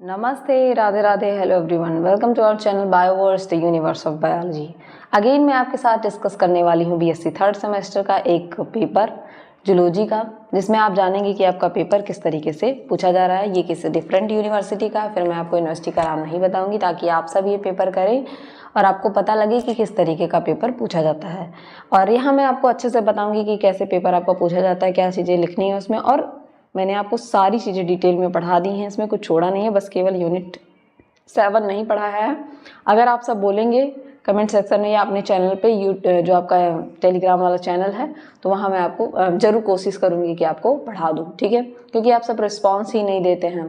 नमस्ते, Radhe Radhe, hello everyone, welcome to our channel Bioverse the universe of biology. Again मैं आपके साथ डिस्कस करने वाली हूँ बीएससी थर्ड सेमेस्टर का एक पेपर जूलॉजी का, जिसमें आप जानेंगे कि आपका पेपर किस तरीके से पूछा जा रहा है। ये किसी डिफरेंट यूनिवर्सिटी का है, फिर मैं आपको यूनिवर्सिटी का नाम नहीं बताऊंगी ताकि आप सब ये पेपर करें और आपको पता लगे कि किस तरीके का पेपर पूछा जाता है। और यहाँ मैं आपको अच्छे से बताऊँगी कि कैसे पेपर आपका पूछा जाता है, क्या चीज़ें लिखनी है उसमें, और मैंने आपको सारी चीज़ें डिटेल में पढ़ा दी हैं, इसमें कुछ छोड़ा नहीं है, बस केवल यूनिट 7 नहीं पढ़ाया है। अगर आप सब बोलेंगे कमेंट सेक्शन में या अपने चैनल पे जो आपका टेलीग्राम वाला चैनल है, तो वहाँ मैं आपको ज़रूर कोशिश करूँगी कि आपको पढ़ा दूँ, ठीक है, क्योंकि आप सब रिस्पॉन्स ही नहीं देते हैं।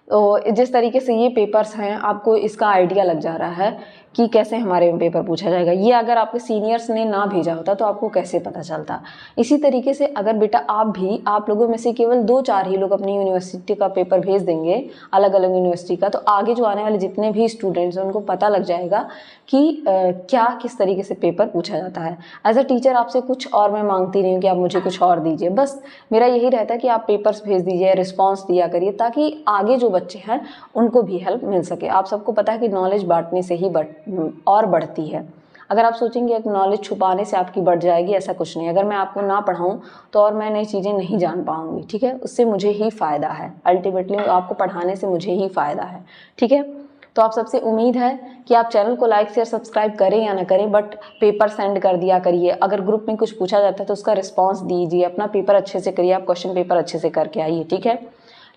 तो जिस तरीके से ये पेपर्स हैं, आपको इसका आइडिया लग जा रहा है कि कैसे हमारे में पेपर पूछा जाएगा। ये अगर आपके सीनियर्स ने ना भेजा होता तो आपको कैसे पता चलता। इसी तरीके से अगर बेटा आप लोगों में से केवल 2-4 ही लोग अपनी यूनिवर्सिटी का पेपर भेज देंगे, अलग अलग यूनिवर्सिटी का, तो आगे जो आने वाले जितने भी स्टूडेंट्स हैं उनको पता लग जाएगा कि क्या किस तरीके से पेपर पूछा जाता है। एज अ टीचर आपसे कुछ और मैं मांगती नहीं हूँ कि आप मुझे कुछ और दीजिए, बस मेरा यही रहता है कि आप पेपर्स भेज दीजिए, रिस्पॉन्स दिया करिए, ताकि आगे जो बच्चे हैं उनको भी हेल्प मिल सके। आप सबको पता है कि नॉलेज बांटने से ही बढ़ती है। अगर आप सोचेंगे कि नॉलेज छुपाने से आपकी बढ़ जाएगी, ऐसा कुछ नहीं। अगर मैं आपको ना पढ़ाऊँ तो और मैं नई चीज़ें नहीं जान पाऊँगी, ठीक है, उससे मुझे ही फ़ायदा है। अल्टीमेटली आपको पढ़ाने से मुझे ही फ़ायदा है, ठीक है। तो आप सबसे उम्मीद है कि आप चैनल को लाइक शेयर सब्सक्राइब करें या ना करें, बट पेपर सेंड कर दिया करिए। अगर ग्रुप में कुछ पूछा जाता है तो उसका रिस्पॉन्स दीजिए, अपना पेपर अच्छे से करिए, आप क्वेश्चन पेपर अच्छे से करके आइए, ठीक है।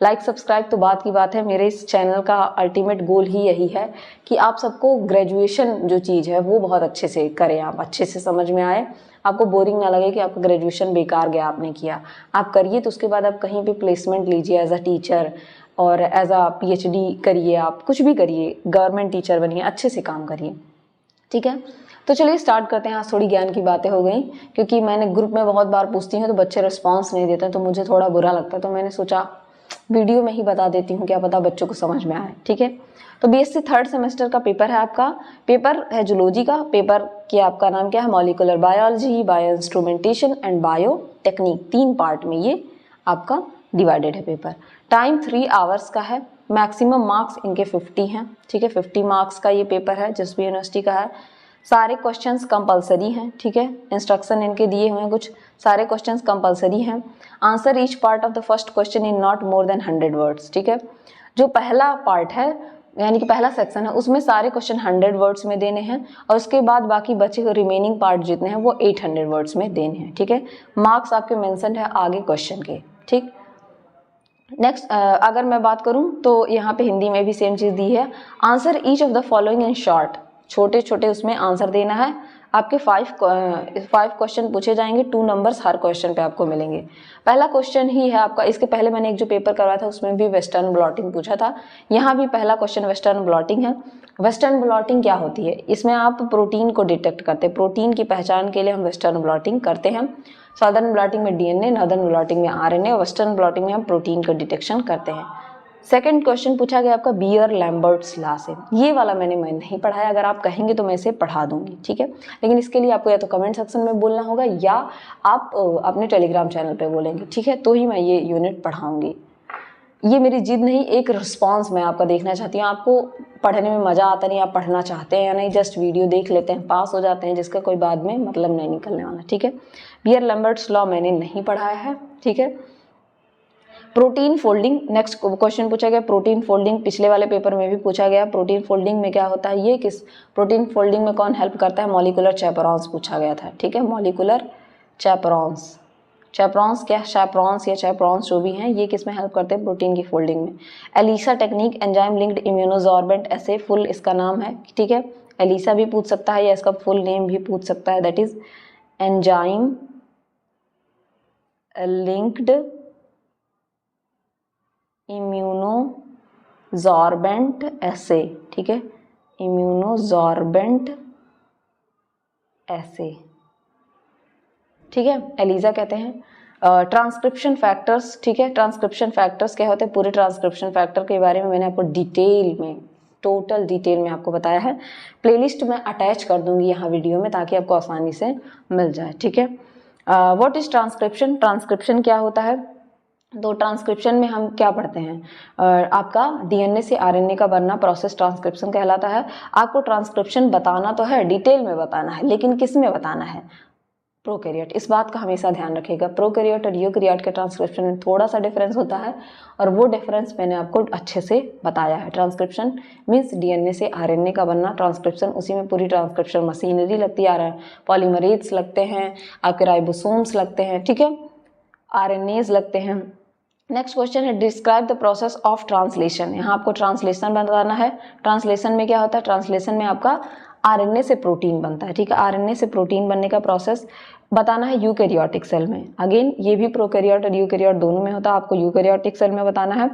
लाइक सब्सक्राइब तो बात की बात है, मेरे इस चैनल का अल्टीमेट गोल ही यही है कि आप सबको ग्रेजुएशन जो चीज़ है वो बहुत अच्छे से करें, आप अच्छे से समझ में आए, आपको बोरिंग ना लगे कि आपका ग्रेजुएशन बेकार गया, आपने किया। आप करिए तो उसके बाद आप कहीं पे प्लेसमेंट लीजिए एज अ टीचर, और एज अ पीएचडी करिए, आप कुछ भी करिए, गवर्नमेंट टीचर बनिए, अच्छे से काम करिए, ठीक है। तो चलिए स्टार्ट करते हैं। आज थोड़ी ज्ञान की बातें हो गई, क्योंकि मैंने ग्रुप में बहुत बार पूछती हूँ तो बच्चे रिस्पॉन्स नहीं देते, तो मुझे थोड़ा बुरा लगता है, तो मैंने सोचा वीडियो में ही बता देती हूँ, क्या पता बच्चों को समझ में आए, ठीक है। तो बीएससी थर्ड सेमेस्टर का पेपर है, आपका पेपर है जूलॉजी का। पेपर की आपका नाम क्या है? Molecular biology, bio instrumentation and bio technique, 3 part में ये आपका डिवाइडेड है पेपर। टाइम 3 आवर्स का है, मैक्सिमम मार्क्स इनके 50 हैं, ठीक है। 50 मार्क्स का ये पेपर है, जिस भी यूनिवर्सिटी का है। सारे क्वेश्चंस कंपलसरी हैं, ठीक है, इंस्ट्रक्शन इनके दिए हुए हैं कुछ, सारे क्वेश्चंस कंपलसरी हैं। Answer each part of the first question in not more than 100 words, ठीक है। जो पहला पार्ट है, यानी कि पहला सेक्शन है, उसमें सारे क्वेश्चन 100 वर्ड्स में देने हैं, और उसके बाद बाकी बचे हुए रिमेनिंग पार्ट जितने हैं वो 800 वर्ड्स में देने हैं, ठीक है। मार्क्स आपके मेंशन है आगे क्वेश्चन के, ठीक। नेक्स्ट अगर मैं बात करूं तो यहाँ पे हिंदी में भी सेम चीज़ दी है। Answer each of the following in short, छोटे छोटे उसमें आंसर देना है। आपके 5 क्वेश्चन पूछे जाएंगे, 2 नंबर्स हर क्वेश्चन पे आपको मिलेंगे। पहला क्वेश्चन ही है आपका, इसके पहले मैंने एक जो पेपर करवाया था उसमें भी वेस्टर्न ब्लॉटिंग पूछा था, यहाँ भी पहला क्वेश्चन वेस्टर्न ब्लॉटिंग है। वेस्टर्न ब्लॉटिंग क्या होती है? इसमें आप प्रोटीन को डिटेक्ट करते हैं, प्रोटीन की पहचान के लिए हम वेस्टर्न ब्लॉटिंग करते हैं। साउदर्न ब्लॉटिंग में डीएनए, नॉर्दर्न ब्लॉटिंग में आरएनए, वेस्टर्न ब्लॉटिंग में हम प्रोटीन का डिटेक्शन करते हैं। सेकंड क्वेश्चन पूछा गया आपका बियर लैम्बर्ट्स लॉ से, ये वाला मैं नहीं पढ़ाया, अगर आप कहेंगे तो मैं इसे पढ़ा दूंगी, ठीक है। लेकिन इसके लिए आपको या तो कमेंट सेक्शन में बोलना होगा या आप अपने टेलीग्राम चैनल पे बोलेंगे, ठीक है, तो ही मैं ये यूनिट पढ़ाऊंगी। ये मेरी जिद नहीं, एक रिस्पॉन्स मैं आपका देखना चाहती हूँ। आपको पढ़ने में मज़ा आता नहीं, आप पढ़ना चाहते हैं या नहीं, जस्ट वीडियो देख लेते हैं, पास हो जाते हैं, जिसका कोई बाद में मतलब नहीं निकलने वाला, ठीक है। बियर लैम्बर्ट्स लॉ मैंने नहीं पढ़ाया है, ठीक है। प्रोटीन फोल्डिंग, नेक्स्ट क्वेश्चन पूछा गया प्रोटीन फोल्डिंग, पिछले वाले पेपर में भी पूछा गया प्रोटीन फोल्डिंग में क्या होता है, ये किस प्रोटीन फोल्डिंग में कौन हेल्प करता है? मॉलिक्यूलर चैपरॉन्स पूछा गया था, ठीक है, मॉलिक्यूलर चैपरॉन्स। चैपरॉन्स क्या, चैपरॉन्स या चैपरॉन्स जो भी हैं, ये किस में हेल्प करते हैं? प्रोटीन की फोल्डिंग में। ELISA technique, enzyme linked immunosorbent, ऐसे फुल इसका नाम है, ठीक है। एलिसा भी पूछ सकता है या इसका फुल नेम भी पूछ सकता है, that is enzyme linked immunosorbent ऐसे, ठीक है, इम्यूनोसॉर्बेंट ऐसे, ठीक है, एलिजा कहते हैं। ट्रांसक्रिप्शन फैक्टर्स, ठीक है, ट्रांसक्रिप्शन फैक्टर्स क्या होते हैं? पूरे ट्रांसक्रिप्शन फैक्टर के बारे में मैंने आपको डिटेल में, टोटल डिटेल में आपको बताया है। प्लेलिस्ट में अटैच कर दूंगी यहाँ वीडियो में, ताकि आपको आसानी से मिल जाए, ठीक है। What is transcription? ट्रांसक्रिप्शन क्या होता है? तो ट्रांसक्रिप्शन में हम क्या पढ़ते हैं, आपका डीएनए से आरएनए का बनना प्रोसेस ट्रांसक्रिप्शन कहलाता है। आपको ट्रांसक्रिप्शन बताना तो है, डिटेल में बताना है, लेकिन किस में बताना है, प्रोकैरियोट। इस बात का हमेशा ध्यान रखिएगा, प्रोकैरियोट और यूकैरियोट के ट्रांसक्रिप्शन में थोड़ा सा डिफरेंस होता है, और वो डिफरेंस मैंने आपको अच्छे से बताया है। ट्रांसक्रिप्शन मीन्स डीएनए से आरएनए का बनना, ट्रांसक्रिप्शन उसी में पूरी ट्रांसक्रिप्शन मशीनरी लगती है, पॉलीमरेज लगते हैं, आपके राइबोसोम्स लगते हैं, ठीक है, आरएनएज लगते हैं। नेक्स्ट क्वेश्चन है describe the process of translation. यहाँ आपको ट्रांसलेशन बताना है। ट्रांसलेशन में क्या होता है, ट्रांसलेशन में आपका आरएनए से प्रोटीन बनता है, ठीक है, आरएनए से प्रोटीन बनने का प्रोसेस बताना है यूकैरियोटिक सेल में। अगेन ये भी प्रोकैरियोट और यूकैरियोट दोनों में होता है, आपको यूकैरियोटिक सेल में बताना है।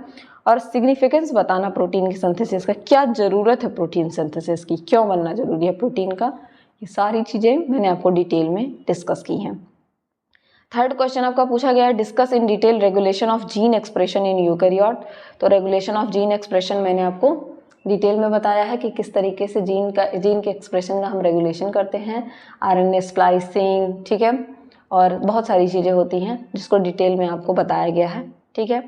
और सिग्निफिकेंस बताना प्रोटीन की सिंथेसिस का, क्या जरूरत है प्रोटीन सिंथेसिस की, क्यों बनना जरूरी है प्रोटीन का, ये सारी चीजें मैंने आपको डिटेल में डिस्कस की हैं। थर्ड क्वेश्चन आपका पूछा गया है discuss in detail regulation of gene expression in eukaryote. तो रेगुलेशन ऑफ जीन एक्सप्रेशन मैंने आपको डिटेल में बताया है कि किस तरीके से जीन के एक्सप्रेशन का हम रेगुलेशन करते हैं, आरएनए स्प्लाइसिंग, ठीक है, और बहुत सारी चीज़ें होती हैं जिसको डिटेल में आपको बताया गया है, ठीक है।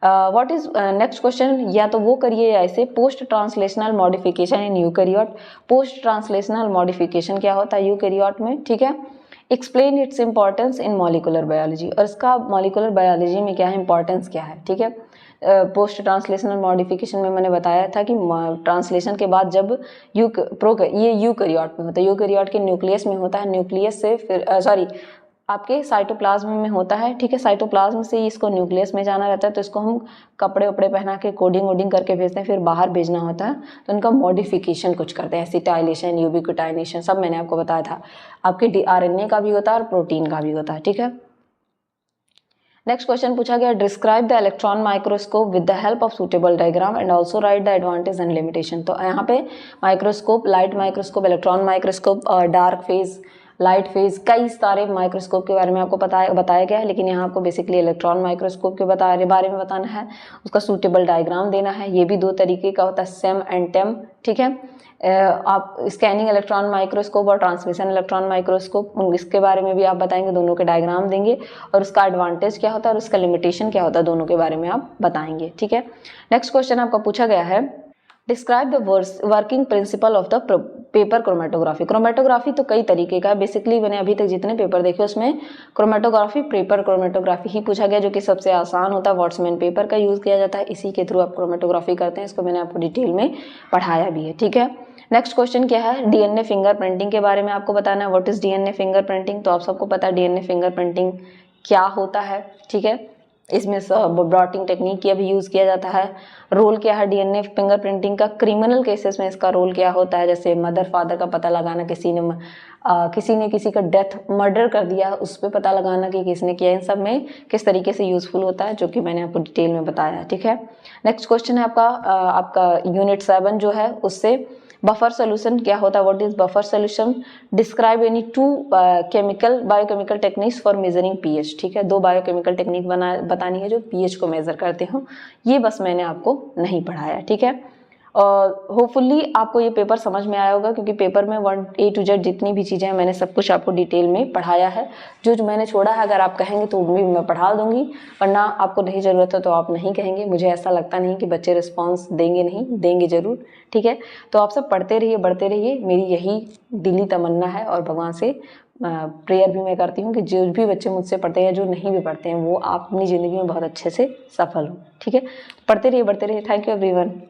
व्हाट इज नेक्स्ट क्वेश्चन, या तो वो करिए या ऐसे, post translational modification in eukaryote. Post translational modification क्या होता है यूकैरियोट में, ठीक है। Explain its importance in molecular biology, और इसका मॉलिकुलर बायोलॉजी में क्या है, इंपॉर्टेंस क्या है, ठीक है। पोस्ट ट्रांसलेशनल मॉडिफिकेशन में मैंने बताया था कि ट्रांसलेशन के बाद जब ये यूकैरियोट में होता है, यूकैरियोट के न्यूक्लियस में होता है, न्यूक्लियस से फिर आपके साइटोप्लाज्म में होता है, ठीक है, साइटोप्लाज्म से इसको न्यूक्लियस में जाना रहता है, तो इसको हम कपड़े वपड़े पहना के कोडिंग वोडिंग करके भेजते हैं, फिर बाहर भेजना होता है, तो उनका मॉडिफिकेशन कुछ करते हैं, एसिटाइलेशन, यूबिक्विटाइनेशन, सब मैंने आपको बताया था। आपके डीआरएनए का भी होता है और प्रोटीन का भी होता है, ठीक है। नेक्स्ट क्वेश्चन पूछा गया describe the electron microscope with the help of suitable diagram and also right the advantage and limitation. तो यहाँ पे microscope, light microscope, electron microscope और डार्क फेज, लाइट फेज, कई सारे माइक्रोस्कोप के बारे में आपको बताया गया है, लेकिन यहाँ आपको बेसिकली इलेक्ट्रॉन माइक्रोस्कोप के बारे में बताना है, उसका सूटेबल डायग्राम देना है। ये भी दो तरीके का होता है, सेम एंड टेम, ठीक है। आप स्कैनिंग इलेक्ट्रॉन माइक्रोस्कोप और ट्रांसमिशन इलेक्ट्रॉन माइक्रोस्कोप, इसके बारे में भी आप बताएंगे, दोनों के डायग्राम देंगे, और उसका एडवांटेज क्या होता है और उसका लिमिटेशन क्या होता है, दोनों के बारे में आप बताएंगे, ठीक है। नेक्स्ट क्वेश्चन आपका पूछा गया है describe the working principle of the paper chromatography. Chromatography तो कई तरीके का है, बेसिकली मैंने अभी तक जितने पेपर देखे उसमें क्रोमेटोग्राफी, पेपर क्रोमेटोग्राफी ही पूछा गया, जो कि सबसे आसान होता है। वॉट्समैन पेपर का यूज़ किया जाता है, इसी के थ्रू आप क्रोमेटोग्राफी करते हैं, इसको मैंने आपको डिटेल में पढ़ाया भी है, ठीक है। नेक्स्ट क्वेश्चन क्या है, डीएनए फिंगरप्रिंटिंग के बारे में आपको बताना है। व्हाट इज डीएनए फिंगरप्रिंटिंग, तो आप सबको पता है डीएनए फिंगरप्रिंटिंग क्या होता है, ठीक है। इसमें ब्रॉटिंग टेक्निक का भी यूज़ किया जाता है। रोल क्या है डीएनए फिंगरप्रिंटिंग का, क्रिमिनल केसेस में इसका रोल क्या होता है, जैसे मदर फादर का पता लगाना, किसी ने किसी का डेथ मर्डर कर दिया, उस पर पता लगाना कि किसने किया, इन सब में किस तरीके से यूजफुल होता है, जो कि मैंने आपको डिटेल में बताया, ठीक है। नेक्स्ट क्वेश्चन है आपका यूनिट 7 जो है उससे बफर सोल्यूशन क्या होता है, what is buffer solution, describe any two biochemical techniques for measuring pH, ठीक है। दो बायोकेमिकल टेक्निक बतानी है जो पीएच को मेजर करते हो, ये बस मैंने आपको नहीं पढ़ाया, ठीक है। और होपफुल्ली आपको ये पेपर समझ में आया होगा, क्योंकि पेपर में 1 A to Z जितनी भी चीज़ें हैं मैंने सब कुछ आपको डिटेल में पढ़ाया है। जो मैंने छोड़ा है अगर आप कहेंगे तो भी मैं पढ़ा दूंगी, वरना आपको नहीं ज़रूरत है तो आप नहीं कहेंगे। मुझे ऐसा लगता नहीं कि बच्चे रिस्पॉन्स देंगे, नहीं देंगे ज़रूर, ठीक है। तो आप सब पढ़ते रहिए, बढ़ते रहिए, मेरी यही दिली तमन्ना है, और भगवान से प्रेयर भी मैं करती हूँ कि जो भी बच्चे मुझसे पढ़ते हैं, जो नहीं भी पढ़ते हैं, वो आप अपनी ज़िंदगी में बहुत अच्छे से सफल हो, ठीक है। पढ़ते रहिए, बढ़ते रहिए। Thank you everyone.